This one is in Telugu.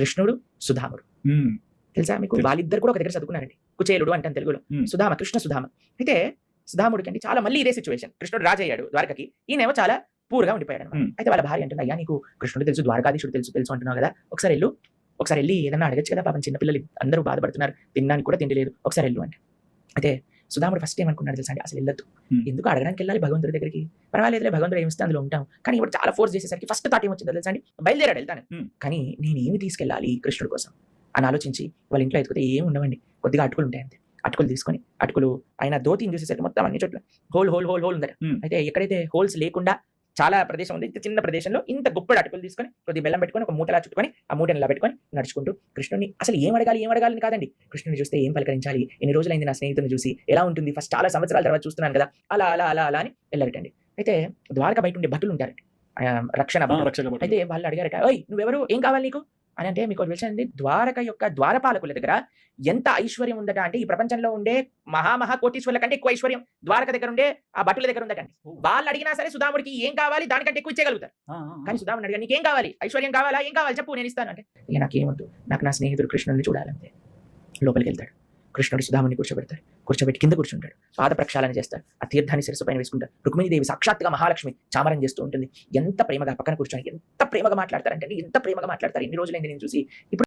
కృష్ణుడు, సుధాముడు. తెలుసా మీకు? వాళ్ళిద్దరు కూడా ఒక దగ్గర చదువుకున్నారండి. కుచేలుడు అంటాను తెలుగులో. సుధామ, కృష్ణ సుధామ. అయితే సుధాముడికి అంటే చాలా మళ్ళీ ఇదే సిచ్యువేషన్. కృష్ణుడు రాజు అయ్యాడు ద్వారకకి, ఈయనేమో చాలా పూర్గా ఉండిపోయాడు అనమాట. అయితే వాళ్ళ భార్య అంటుంది, అయ్యా నీకు కృష్ణుడు తెలుసు, ద్వారకాధీశుడు తెలుసు తెలుసు అంటున్నావు కదా, ఒకసారి వెళ్ళి ఏదన్నా అడగచ్చు కదా, పాపం చిన్నపిల్లలు అందరూ బాధపడుతున్నారు, తినడానికి కూడా తిండి లేదు, ఒకసారి వెళ్ళు అంటే. అయితే సుధాముడు ఫస్ట్ ఏమనుకున్నాడు తెలుసా అండి, అసలు వెళ్ళొద్దు, ఎందుకు అడగడానికి వెళ్ళాలి భగవంతుడి దగ్గరికి, పర్వాలేదులే భగవంతుడు ఏమిస్తే అందులో ఉంటాం. కానీ ఇప్పుడు చాలా ఫోర్స్ చేసేసరికి ఫస్ట్ థాట్ ఏమొచ్చిందో తెలుసా అండి, బయలుదేరాడు వెళ్తాను, కానీ నేను ఏమి తీసుకెళ్ళాలి కృష్ణుడి కోసం అని ఆలోచించి వాళ్ళ ఇంట్లో ఎత్తుకుతే ఏమి ఉండవండి, కొద్దిగా అటుకులు ఉంటాయి అంతే. అటుకులు తీసుకొని, అటుకులు ఆయన ధోతిని చూసేసరికి మొత్తం అన్ని చోట్ల హోల్ ఉందట. అయితే ఎక్కడైతే హోల్స్ లేకుండా చాలా ప్రదేశం ఉంది, ఇంత చిన్న ప్రదేశంలో ఇంత గొప్పడు అటుకులు తీసుకొని కొద్ది బెల్లం పెట్టుకొని ఒక మూటలా చుట్టుకొని ఆ మూటని ఇలా పెట్టుకొని నడుచుకుంటూ కృష్ణుని అసలు ఏం అడగాలని కాదండి, కృష్ణుని చూస్తే ఏం పలకరించాలి, ఎన్ని రోజులైంది నా స్నేహితుని చూసి, ఎలా ఉంటుంది, ఫస్ట్ చాలా సంవత్సరాల తర్వాత చూస్తున్నాను కదా, అలా అని వెళ్ళారటండి. అయితే ద్వారక బయట ఉండే భటులు ఉంటారండి, రక్షణ భటులు. అయితే వాళ్ళు అడిగారట, ఓయ్ నువ్వెవరు, ఏం కావాలి నీకు అని. అంటే మీకు తెలిసింది, ద్వారక యొక్క ద్వారపాలకుల దగ్గర ఎంత ఐశ్వర్యం ఉందట అంటే, ఈ ప్రపంచంలో ఉండే మహా కోటీశ్వర్ల కంటే ఎక్కువ ఐశ్వర్యం ద్వారక దగ్గర ఉండే ఆ భటుల దగ్గర ఉందటండి. వాళ్ళు అడిగినా సరే సుధాముడికి ఏం కావాలి దానికంటే ఎక్కువ ఇచ్చేయగలుగుతారు. కానీ సుధాముడు అడిగా, నీకేం కావాలి, ఐశ్వర్యం కావాలా, ఏం కావాలి చెప్పు, నేను ఇస్తాను అంటే, ఇక నాకేమొద్దు, నాకు నా స్నేహితుడు కృష్ణుడిని చూడాలంటే. లోపలికి వెళ్తాడు, కృష్ణుడు సుధాముడిని కూర్చోబెట్టి కింద కూర్చుంటాడు, పాద ప్రక్షాళన చేస్తాడు, ఆ తీర్థాన్ని శిరస్సు పైన వేసుకుంటాడు. రుక్మిణీదేవి సాక్షాత్తుగా మహాలక్ష్మి చామరం చేస్తూ ఉంటుంది. ఎంత ప్రేమగా పక్కన కూర్చొని ఎంత ప్రేమగా మాట్లాడతారంటే, ఎంత ప్రేమగా మాట్లాడతారు, ఎన్ని రోజులైంది నేను చూసి. ఇప్పుడు